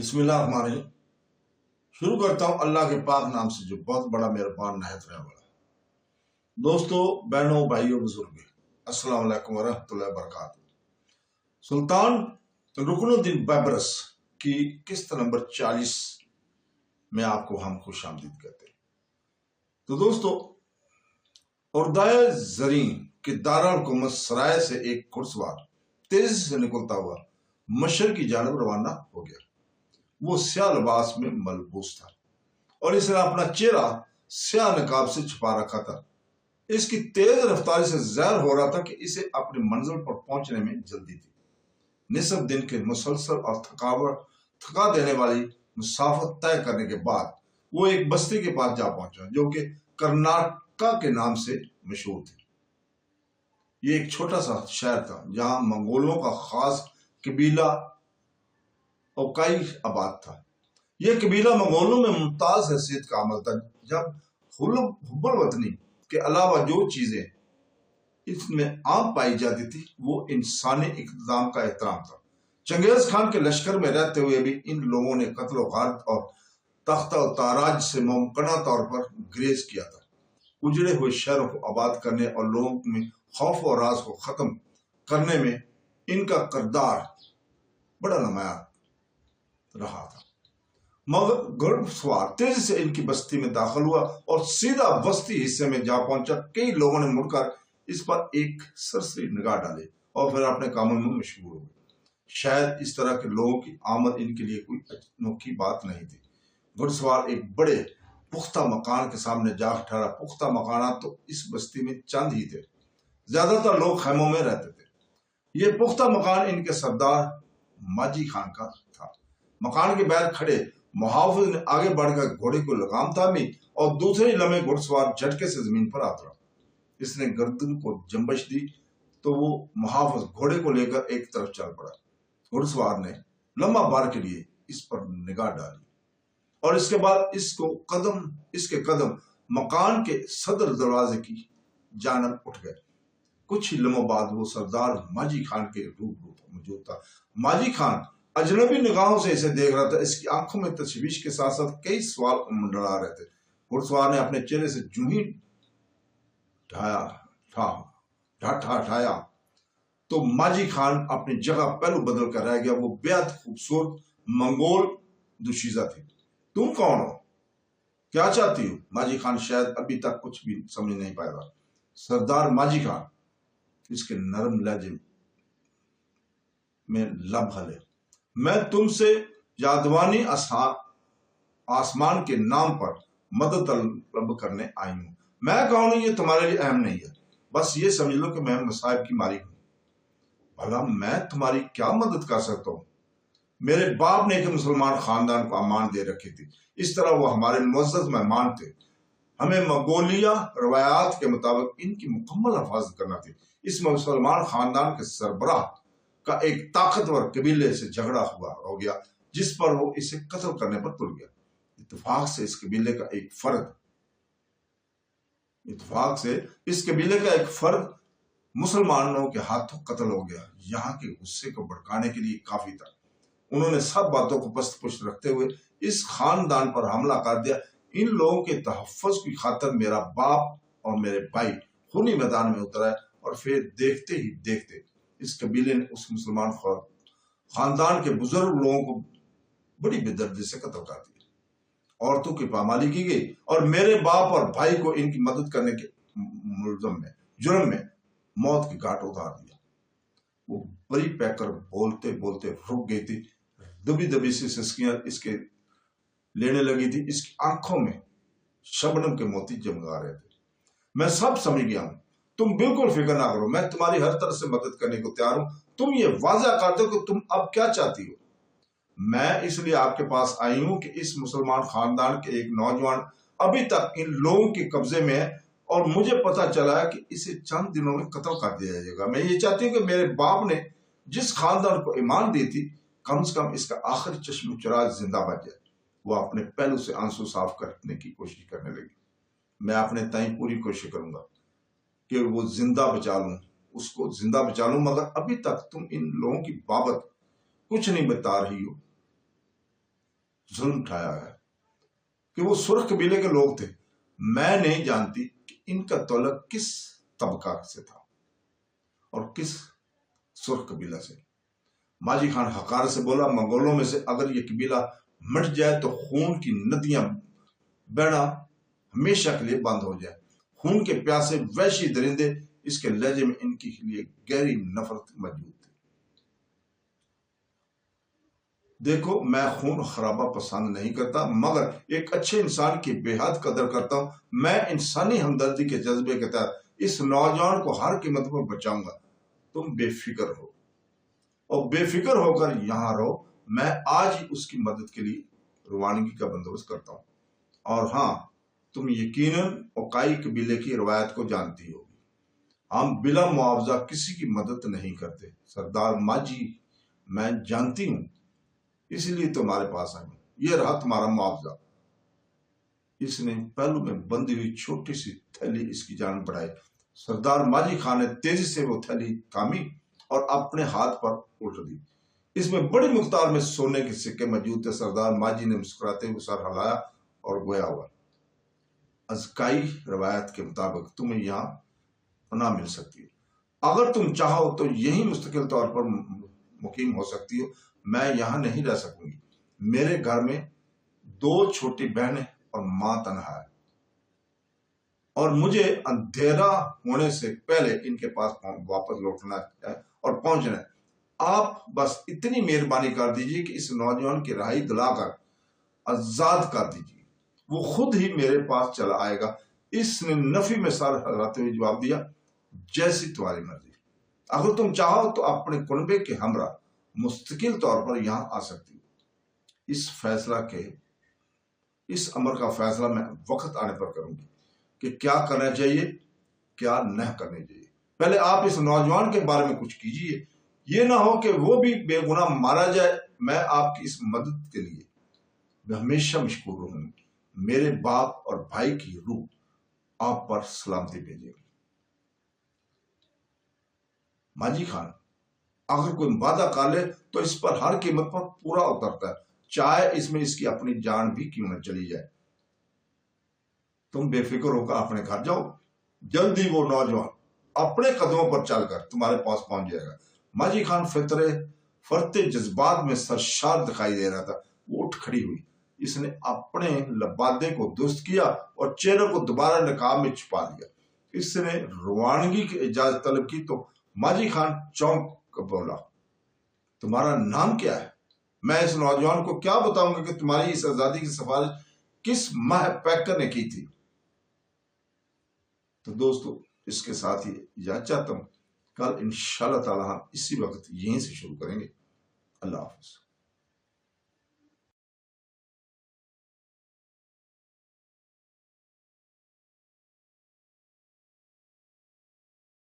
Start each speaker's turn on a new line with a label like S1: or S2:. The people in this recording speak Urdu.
S1: بسم اللہ الرحمن الرحیم۔ شروع کرتا ہوں اللہ کے پاک نام سے جو بہت بڑا مہربان نہایت رحم والا۔ دوستو، بہنوں، بھائیوں، بزرگوں، السلام علیکم ورحمۃ اللہ وبرکاتہ۔ سلطان رکن الدین بیبرس کی قسط نمبر 40 میں آپ کو ہم خوش آمدید کہتے ہیں۔ تو دوستو، اردائے زرین کے دارالحکومت سرائے سے ایک گھڑ سوار تیزی سے نکلتا ہوا مشرق کی جانب روانہ ہو گیا۔ وہ سیاہ لباس میں ملبوس تھا اور اس نے اپنا چہرہ سیاہ نقاب سے چھپا رکھا تھا۔ اس کی تیز رفتاری سے ظاہر ہو رہا تھا کہ اسے اپنی منزل پر پہنچنے میں جلدی تھی۔ نصف دن کے مسلسل اور تھکا دینے والی مسافت طے کرنے کے بعد وہ ایک بستی کے پاس جا پہنچا جو کہ کرناٹکا کے نام سے مشہور تھی۔ یہ ایک چھوٹا سا شہر تھا جہاں منگولوں کا خاص قبیلہ اوکائی آباد تھا۔ یہ قبیلہ منگولوں میں ممتاز حیثیت کا عمل تھا، جب حب الوطنی کے علاوہ جو چیزیں اس میں عام پائی جاتی تھی وہ انسانی اقتدام کا احترام تھا۔ چنگیز خان کے لشکر میں رہتے ہوئے بھی ان لوگوں نے قتل و غارت اور تختہ و تاراج سے ممکنہ طور پر گریز کیا تھا۔ اجڑے ہوئے شہروں کو آباد کرنے اور لوگوں میں خوف و راز کو ختم کرنے میں ان کا کردار بڑا نمایاں رہا تھا۔ مگر گھڑ سوار تیزی سے ان کی بستی میں داخل ہوا اور سیدھا وسطی حصے میں جا پہنچا۔ کئی لوگوں نے مڑ کر اس پر ایک سرسری نگاہ ڈالے اور پھر اپنے کاموں میں مشغول ہو گئے۔ شاید اس طرح کے لوگوں کی آمد ان کے لیے کوئی انوکھی بات نہیں تھی۔ گھڑ سوار ایک بڑے پختہ مکان کے سامنے جا ٹھہرا۔ پختہ مکانات تو اس بستی میں چند ہی تھے، زیادہ تر لوگ خیموں میں رہتے تھے۔ یہ پختہ مکان ان کے سردار ماجی خان کا تھا۔ مکان کے باہر کھڑے محافظ نے آگے بڑھ کر گھوڑے کو لگام تھامی اور دوسرے ہی لمحے گھڑ سوار جھٹکے سے زمین پر اترا۔ اس نے گردن کو جنبش دی تو وہ محافظ گھوڑے کو لے کر ایک طرف چل پڑا۔ گھڑ سوار نے لمحہ بار کے لیے اس پر نگاہ ڈالی اور اس کے بعد اس کے قدم مکان کے صدر دروازے کی جانب اٹھ گئے۔ کچھ ہی لمحوں بعد وہ سردار ماجی خان کے روبرو موجود تھا۔ ماجی خان اجنبی نگاہوں سے اسے دیکھ رہا تھا۔ اس کی آنکھوں میں تشویش کے ساتھ ساتھ کئی سوال منڈلا رہے تھے۔ گھڑ سوار نے اپنے چہرے سے جوں ہی ہٹایا تو ماجی خان اپنی جگہ پہلو بدل کر رہ گیا۔ وہ بے حد خوبصورت منگول دوشیزہ تھی۔ تم کون ہو؟ کیا چاہتی ہو؟ ماجی خان شاید ابھی تک کچھ بھی سمجھ نہیں پایا تھا۔ سردار ماجی خان، اس کے نرم لہجے میں لب ہلے، میں تم سے یادوانی آسمان کے نام پر مدد طلب کرنے آئی ہوں۔ میں کہوں یہ تمہارے لیے اہم نہیں ہے، بس یہ سمجھ لو کہ میں مصائب کی مالک ہوں۔ بھلا میں تمہاری کیا مدد کر سکتا ہوں؟ میرے باپ نے ایک مسلمان خاندان کو امان دے رکھی تھی، اس طرح وہ ہمارے معزز مہمان تھے۔ ہمیں منگولیہ روایات کے مطابق ان کی مکمل حفاظت کرنا تھی۔ اس مسلمان خاندان کے سربراہ کا ایک طاقتور قبیلے سے جھگڑا ہو گیا جس پر وہ اسے قتل کرنے پر تل گیا۔ اتفاق سے اس قبیلے کا ایک فرد مسلمانوں کے ہاتھوں قتل ہو گیا۔ یہاں کے غصے کو بھڑکانے کے لیے کافی تھا۔ انہوں نے سب باتوں کو پست پشت رکھتے ہوئے اس خاندان پر حملہ کر دیا۔ ان لوگوں کے تحفظ کی خاطر میرا باپ اور میرے بھائی خونی میدان میں اترے اور پھر دیکھتے ہی دیکھتے اس قبیلے نے اس مسلمان خاندان کے بزرگ لوگوں کو بڑی بے دردی سے قتل کر دیا۔ عورتوں کی پامالی کی گئی اور میرے باپ اور بھائی کو ان کی مدد کرنے کے جرم میں موت کی گھاٹ اتار دیا۔ وہ بری پہ کر بولتے بولتے رک گئی تھی۔ دبی دبی سی سسکیاں اس کے لینے لگی تھی۔ اس کی آنکھوں میں شبنم کے موتی جمگا رہے تھے۔ میں سب سمجھ گیا ہوں، تم بالکل فکر نہ کرو، میں تمہاری ہر طرح سے مدد کرنے کو تیار ہوں۔ تم یہ واضح کر دو کہ تم اب کیا چاہتی ہو۔ میں اس لیے آپ کے پاس آئی ہوں کہ اس مسلمان خاندان کے ایک نوجوان ابھی تک ان لوگوں کے قبضے میں ہے اور مجھے پتا چلا ہے کہ اسے چند دنوں میں قتل کر دیا جائے گا۔ میں یہ چاہتی ہوں کہ میرے باپ نے جس خاندان کو ایمان دی تھی کم سے کم اس کا آخری چشم چراغ زندہ بچ جائے۔ وہ اپنے پہلو سے آنسو صاف کرنے کی کوشش کرنے لگی۔ میں اپنے تئیں پوری کوشش کروں گا کہ وہ اس کو زندہ بچا لوں، مگر ابھی تک تم ان لوگوں کی بابت کچھ نہیں بتا رہی ہو۔ ظلم اٹھایا ہے کہ وہ سرخ قبیلے کے لوگ تھے. میں نہیں جانتی کہ ان کا تعلق کس طبقہ سے تھا اور کس سرخ قبیلہ سے. ماجی خان حقارت سے بولا منگولوں میں سے اگر یہ قبیلہ مٹ جائے تو خون کی ندیاں بہنا ہمیشہ کے لیے بند ہو جائے. خون کے پیاسے وحشی درندے. اس کے لہجے میں ان کے لیے گہری نفرت موجود تھی. دیکھو میں خون خرابہ پسند نہیں کرتا مگر ایک اچھے انسان کی بے حد قدر کرتا ہوں. میں انسانی ہمدردی کے جذبے کے تحت اس نوجوان کو ہر قیمت پر بچاؤں گا. تم بے فکر ہو اور بے فکر ہو کر یہاں رہو. میں آج ہی اس کی مدد کے لیے روانگی کا بندوبست کرتا ہوں. اور ہاں تم یقیناً اوکائی قبیلے کی روایت کو جانتی ہوگی. ہم بلا معاوضہ کسی کی مدد نہیں کرتے. سردار ماجی میں جانتی ہوں اس لیے تمہارے پاس آئی ہوں. یہ رہا تمہارا معاوضہ. اس نے پہلو میں بندی ہوئی چھوٹی سی تھیلی اس کی جانب بڑھائی. سردار ماجی خان نے تیزی سے وہ تھیلی تھامی اور اپنے ہاتھ پر الٹ دی. اس میں بڑی مقدار میں سونے کے سکے موجود تھے. سردار ماجی نے مسکراتے ہوئے سر ہلایا اور گویا ہوا ازکائی روایت کے مطابق تمہیں یہاں پناہ مل سکتی ہے. اگر تم چاہو تو یہی مستقل طور پر مقیم ہو سکتی ہو. میں یہاں نہیں رہ سکوں گی. میرے گھر میں 2 چھوٹی بہنیں اور ماں تنہا ہے اور مجھے اندھیرا ہونے سے پہلے ان کے پاس واپس لوٹنا ہے اور پہنچنا ہے. آپ بس اتنی مہربانی کر دیجیے کہ اس نوجوان کی رہائی دلا کر آزاد کر دیجیے. وہ خود ہی میرے پاس چلا آئے گا. اس نے نفی میں سر ہلاتے ہوئے جواب دیا جیسی تمہاری مرضی. اگر تم چاہو تو اپنے کنبے کے ہمراہ مستقل طور پر یہاں آ سکتی ہو. اس امر کا فیصلہ میں وقت آنے پر کروں گی کہ کیا کرنا چاہیے کیا نہ کرنا چاہیے. پہلے آپ اس نوجوان کے بارے میں کچھ کیجیے. یہ نہ ہو کہ وہ بھی بے گناہ مارا جائے. میں آپ کی اس مدد کے لیے میں ہمیشہ مشکور رہوں گی. میرے باپ اور بھائی کی روح آپ پر سلامتی بھیجے گی. ماجی خان اگر کوئی وعدہ کر لے تو اس پر ہر قیمت پر پورا اترتا ہے چاہے اس میں اس کی اپنی جان بھی کیوں نہ چلی جائے. تم بے فکر ہو کر اپنے گھر جاؤ. جلدی وہ نوجوان اپنے قدموں پر چل کر تمہارے پاس پہنچ جائے گا. ماجی خان فرتے جذبات میں سرشار دکھائی دے رہا تھا. وہ اٹھ کھڑی ہوئی. اس نے اپنے لبادے کو درست کیا اور چہرے کو دوبارہ نقاب میں چھپا لیا. اس نے روانگی کی اجازت طلب کی تو ماجی خان چونک بولا تمہارا نام کیا ہے؟ میں اس نوجوان کو کیا بتاؤں گا کہ تمہاری اس آزادی کی سفارش کس ماہ پیکر نے کی تھی. تو دوستو اس کے ساتھ ہی اجازت چاہتا ہوں. کل انشاءاللہ تعالی ہم اسی وقت یہیں سے شروع کریں گے. اللہ حافظ.